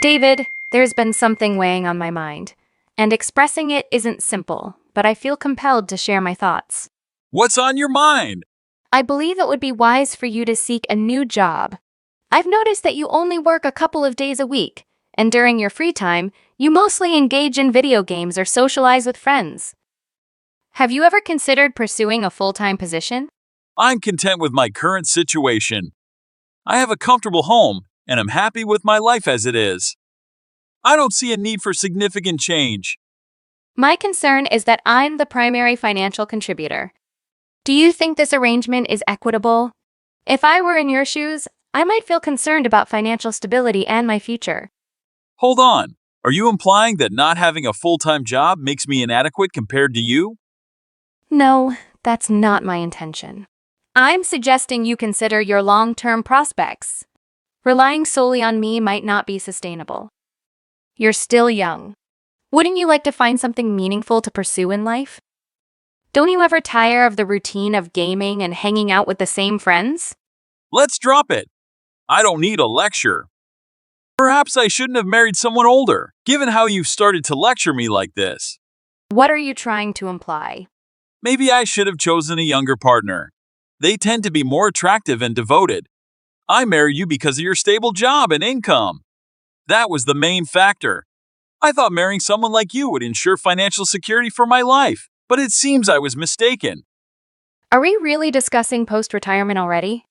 David, there's been something weighing on my mind, and expressing it isn't simple, but I feel compelled to share my thoughts. What's on your mind? I believe it would be wise for you to seek a new job. I've noticed that you only work a couple of days a week, and during your free time, you mostly engage in video games or socialize with friends. Have you ever considered pursuing a full-time position? I'm content with my current situation. I have a comfortable home, and I'm happy with my life as it is. I don't see a need for significant change. My concern is that I'm the primary financial contributor. Do you think this arrangement is equitable? If I were in your shoes, I might feel concerned about financial stability and my future. Hold on. Are you implying that not having a full-time job makes me inadequate compared to you? No, that's not my intention. I'm suggesting you consider your long-term prospects. Relying solely on me might not be sustainable. You're still young. Wouldn't you like to find something meaningful to pursue in life? Don't you ever tire of the routine of gaming and hanging out with the same friends? Let's drop it. I don't need a lecture. Perhaps I shouldn't have married someone older, given how you've started to lecture me like this. What are you trying to imply? Maybe I should have chosen a younger partner. They tend to be more attractive and devoted. I married you because of your stable job and income. That was the main factor. I thought marrying someone like you would ensure financial security for my life, but it seems I was mistaken. Are we really discussing post-retirement already?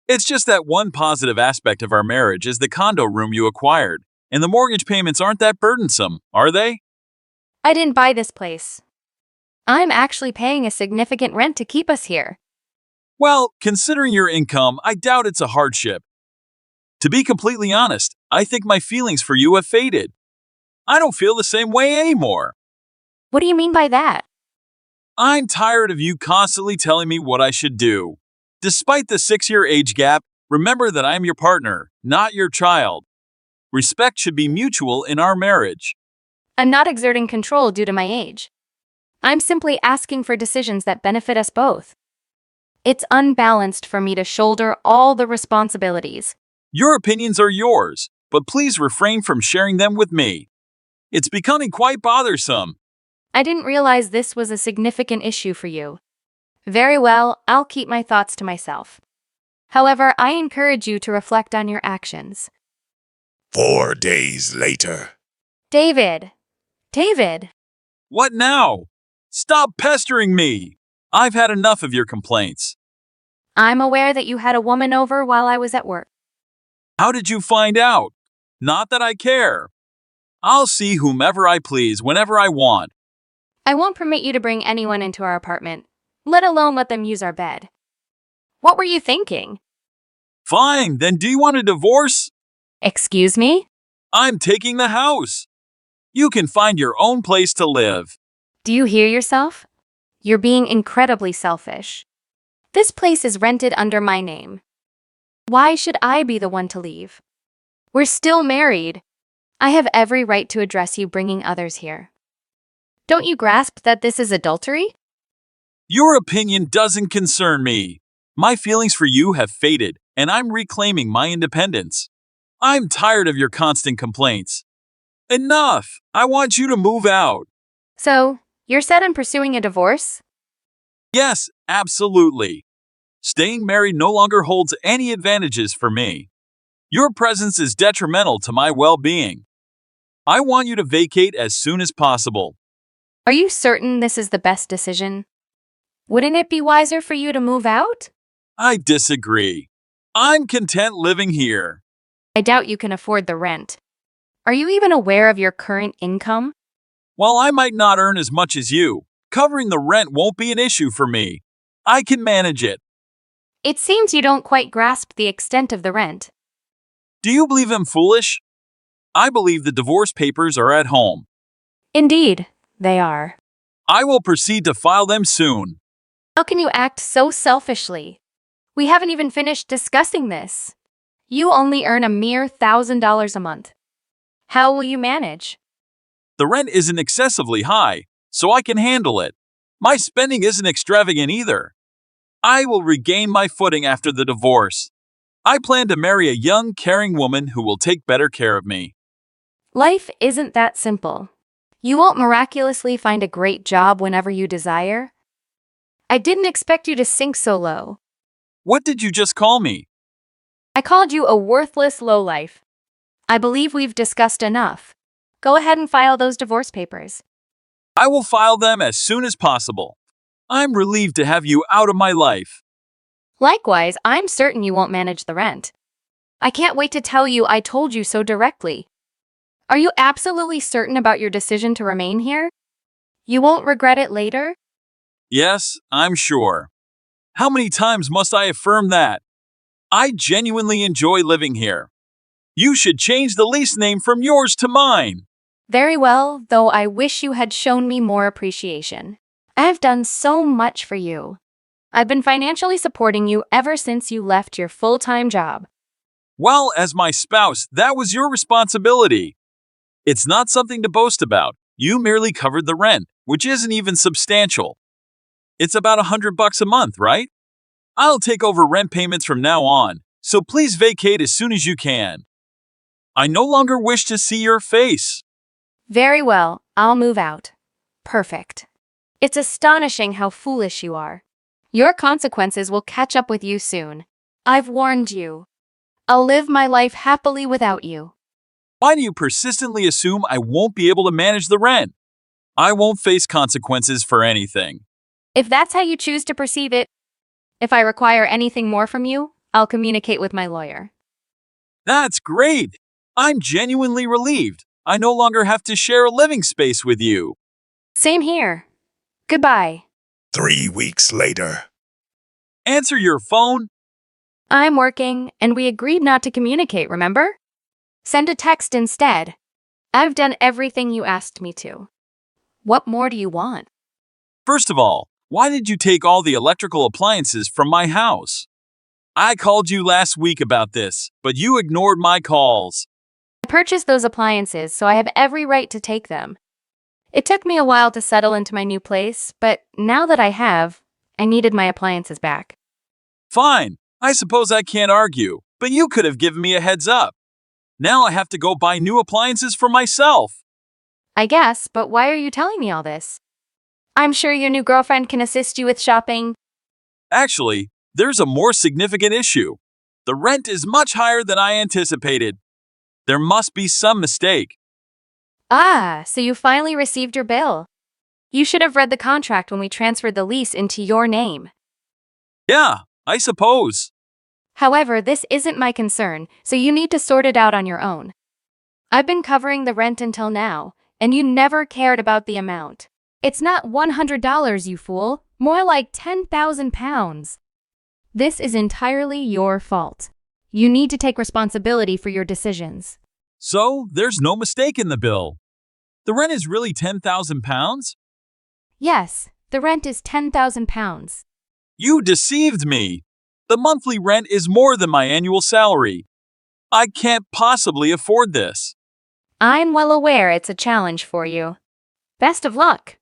It's just that one positive aspect of our marriage is the condo room you acquired, and the mortgage payments aren't that burdensome, are they? I didn't buy this place. I'm actually paying a significant rent to keep us here. Well, considering your income, I doubt it's a hardship. To be completely honest, I think my feelings for you have faded. I don't feel the same way anymore. What do you mean by that? I'm tired of you constantly telling me what I should do. Despite the 6-year age gap, remember that I'm your partner, not your child. Respect should be mutual in our marriage. I'm not exerting control due to my age. I'm simply asking for decisions that benefit us both. It's unbalanced for me to shoulder all the responsibilities. Your opinions are yours, but please refrain from sharing them with me. It's becoming quite bothersome. I didn't realize this was a significant issue for you. Very well, I'll keep my thoughts to myself. However, I encourage you to reflect on your actions. 4 days later. David! David! What now? Stop pestering me! I've had enough of your complaints. I'm aware that you had a woman over while I was at work. How did you find out? Not that I care. I'll see whomever I please whenever I want. I won't permit you to bring anyone into our apartment, let alone let them use our bed. What were you thinking? Fine, then do you want a divorce? Excuse me? I'm taking the house. You can find your own place to live. Do you hear yourself? You're being incredibly selfish. This place is rented under my name. Why should I be the one to leave? We're still married. I have every right to address you bringing others here. Don't you grasp that this is adultery? Your opinion doesn't concern me. My feelings for you have faded, and I'm reclaiming my independence. I'm tired of your constant complaints. Enough! I want you to move out. So, you're set on pursuing a divorce? Yes, absolutely. Staying married no longer holds any advantages for me. Your presence is detrimental to my well-being. I want you to vacate as soon as possible. Are you certain this is the best decision? Wouldn't it be wiser for you to move out? I disagree. I'm content living here. I doubt you can afford the rent. Are you even aware of your current income? While I might not earn as much as you, covering the rent won't be an issue for me. I can manage it. It seems you don't quite grasp the extent of the rent. Do you believe I'm foolish? I believe the divorce papers are at home. Indeed, they are. I will proceed to file them soon. How can you act so selfishly? We haven't even finished discussing this. You only earn a mere $1,000 a month. How will you manage? The rent isn't excessively high, so I can handle it. My spending isn't extravagant either. I will regain my footing after the divorce. I plan to marry a young, caring woman who will take better care of me. Life isn't that simple. You won't miraculously find a great job whenever you desire. I didn't expect you to sink so low. What did you just call me? I called you a worthless lowlife. I believe we've discussed enough. Go ahead and file those divorce papers. I will file them as soon as possible. I'm relieved to have you out of my life. Likewise, I'm certain you won't manage the rent. I can't wait to tell you I told you so directly. Are you absolutely certain about your decision to remain here? You won't regret it later? Yes, I'm sure. How many times must I affirm that? I genuinely enjoy living here. You should change the lease name from yours to mine. Very well, though I wish you had shown me more appreciation. I have done so much for you. I've been financially supporting you ever since you left your full-time job. Well, as my spouse, that was your responsibility. It's not something to boast about. You merely covered the rent, which isn't even substantial. It's about $100 a month, right? I'll take over rent payments from now on, so please vacate as soon as you can. I no longer wish to see your face. Very well, I'll move out. Perfect. It's astonishing how foolish you are. Your consequences will catch up with you soon. I've warned you. I'll live my life happily without you. Why do you persistently assume I won't be able to manage the rent? I won't face consequences for anything. If that's how you choose to perceive it, if I require anything more from you, I'll communicate with my lawyer. That's great! I'm genuinely relieved. I no longer have to share a living space with you. Same here. Goodbye. 3 weeks later. Answer your phone. I'm working, and we agreed not to communicate, remember? Send a text instead. I've done everything you asked me to. What more do you want? First of all, why did you take all the electrical appliances from my house? I called you last week about this, but you ignored my calls. I purchased those appliances, so I have every right to take them. It took me a while to settle into my new place, but now that I have, I needed my appliances back. Fine, I suppose I can't argue, but you could have given me a heads up. Now I have to go buy new appliances for myself. I guess, but why are you telling me all this? I'm sure your new girlfriend can assist you with shopping. Actually, there's a more significant issue. The rent is much higher than I anticipated. There must be some mistake. Ah, so you finally received your bill. You should have read the contract when we transferred the lease into your name. Yeah, I suppose. However, this isn't my concern, so you need to sort it out on your own. I've been covering the rent until now, and you never cared about the amount. It's not $100, you fool, more like 10,000 pounds. This is entirely your fault. You need to take responsibility for your decisions. So, there's no mistake in the bill. The rent is really £10,000? Yes, the rent is 10,000 pounds. You deceived me. The monthly rent is more than my annual salary. I can't possibly afford this. I'm well aware it's a challenge for you. Best of luck.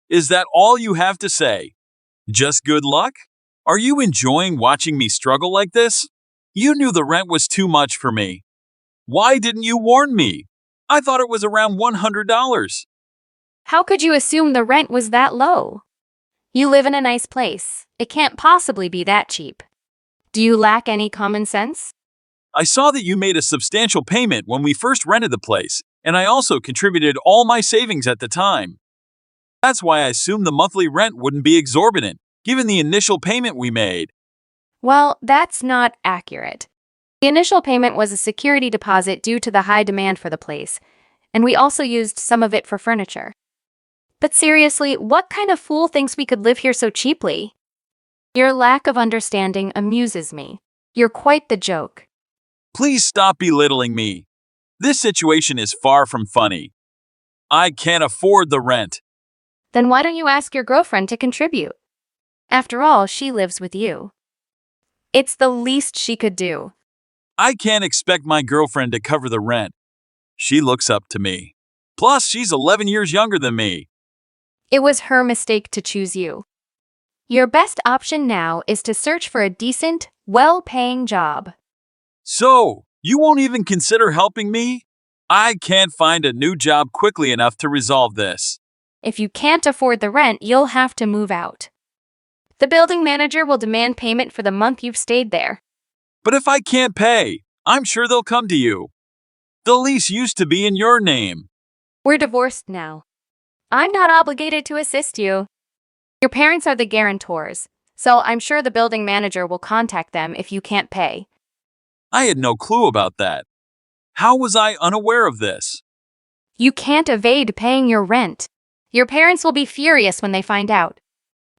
Is that all you have to say? Just good luck? Are you enjoying watching me struggle like this? You knew the rent was too much for me. Why didn't you warn me? I thought it was around $100. How could you assume the rent was that low? You live in a nice place. It can't possibly be that cheap. Do you lack any common sense? I saw that you made a substantial payment when we first rented the place, and I also contributed all my savings at the time. That's why I assumed the monthly rent wouldn't be exorbitant, given the initial payment we made. Well, that's not accurate. The initial payment was a security deposit due to the high demand for the place, and we also used some of it for furniture. But seriously, what kind of fool thinks we could live here so cheaply? Your lack of understanding amuses me. You're quite the joke. Please stop belittling me. This situation is far from funny. I can't afford the rent. Then why don't you ask your girlfriend to contribute? After all, she lives with you. It's the least she could do. I can't expect my girlfriend to cover the rent. She looks up to me. Plus, she's 11 years younger than me. It was her mistake to choose you. Your best option now is to search for a decent, well-paying job. So, you won't even consider helping me? I can't find a new job quickly enough to resolve this. If you can't afford the rent, you'll have to move out. The building manager will demand payment for the month you've stayed there. But if I can't pay, I'm sure they'll come to you. The lease used to be in your name. We're divorced now. I'm not obligated to assist you. Your parents are the guarantors, so I'm sure the building manager will contact them if you can't pay. I had no clue about that. How was I unaware of this? You can't evade paying your rent. Your parents will be furious when they find out.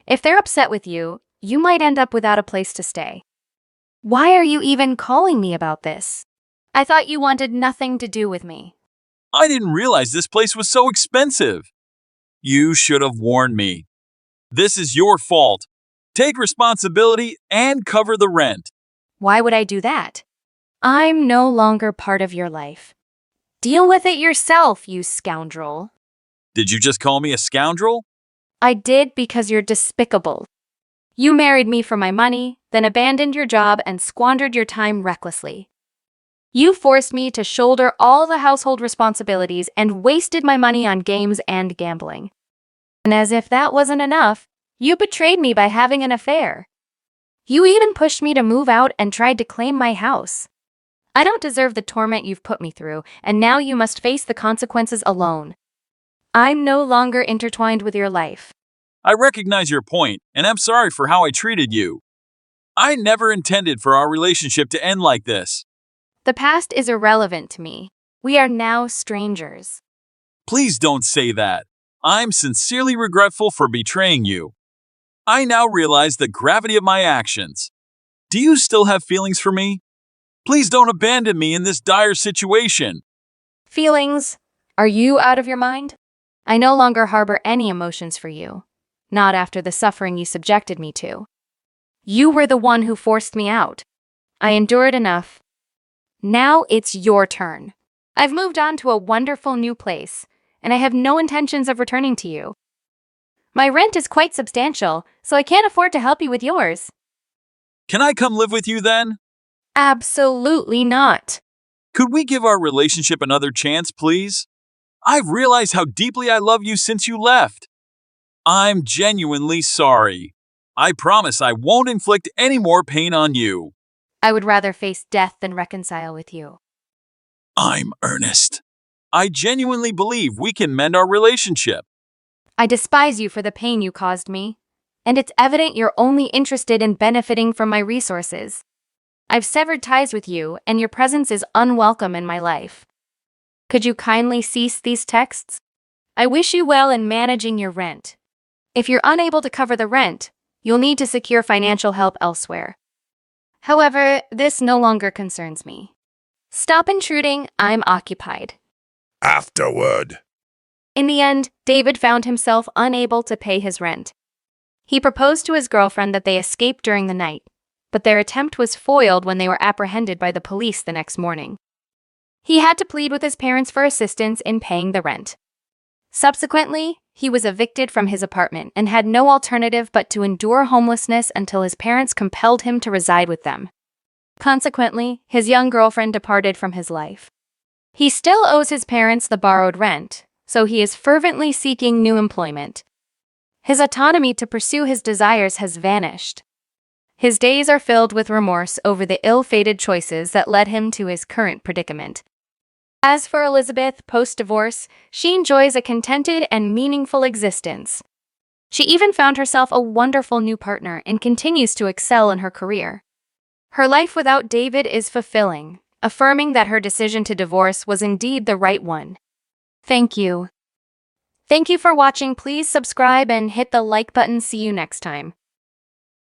If they're upset with you, you might end up without a place to stay. Why are you even calling me about this? I thought you wanted nothing to do with me. I didn't realize this place was so expensive. You should have warned me. This is your fault. Take responsibility and cover the rent. Why would I do that? I'm no longer part of your life. Deal with it yourself, you scoundrel. Did you just call me a scoundrel? I did because you're despicable. You married me for my money, then abandoned your job and squandered your time recklessly. You forced me to shoulder all the household responsibilities and wasted my money on games and gambling. And as if that wasn't enough, you betrayed me by having an affair. You even pushed me to move out and tried to claim my house. I don't deserve the torment you've put me through, and now you must face the consequences alone. I'm no longer intertwined with your life. I recognize your point, and I'm sorry for how I treated you. I never intended for our relationship to end like this. The past is irrelevant to me. We are now strangers. Please don't say that. I'm sincerely regretful for betraying you. I now realize the gravity of my actions. Do you still have feelings for me? Please don't abandon me in this dire situation. Feelings? Are you out of your mind? I no longer harbor any emotions for you. Not after the suffering you subjected me to. You were the one who forced me out. I endured enough. Now it's your turn. I've moved on to a wonderful new place, and I have no intentions of returning to you. My rent is quite substantial, so I can't afford to help you with yours. Can I come live with you then? Absolutely not. Could we give our relationship another chance, please? I've realized how deeply I love you since you left. I'm genuinely sorry. I promise I won't inflict any more pain on you. I would rather face death than reconcile with you. I'm earnest. I genuinely believe we can mend our relationship. I despise you for the pain you caused me, and it's evident you're only interested in benefiting from my resources. I've severed ties with you, and your presence is unwelcome in my life. Could you kindly cease these texts? I wish you well in managing your rent. If you're unable to cover the rent, you'll need to secure financial help elsewhere. However, this no longer concerns me. Stop intruding, I'm occupied. Afterward. In the end, David found himself unable to pay his rent. He proposed to his girlfriend that they escape during the night, but their attempt was foiled when they were apprehended by the police the next morning. He had to plead with his parents for assistance in paying the rent. Subsequently, he was evicted from his apartment and had no alternative but to endure homelessness until his parents compelled him to reside with them. Consequently, his young girlfriend departed from his life. He still owes his parents the borrowed rent, so he is fervently seeking new employment. His autonomy to pursue his desires has vanished. His days are filled with remorse over the ill-fated choices that led him to his current predicament. As for Elizabeth, post-divorce, she enjoys a contented and meaningful existence. She even found herself a wonderful new partner and continues to excel in her career. Her life without David is fulfilling, affirming that her decision to divorce was indeed the right one. Thank you. Thank you for watching. Please subscribe and hit the like button. See you next time.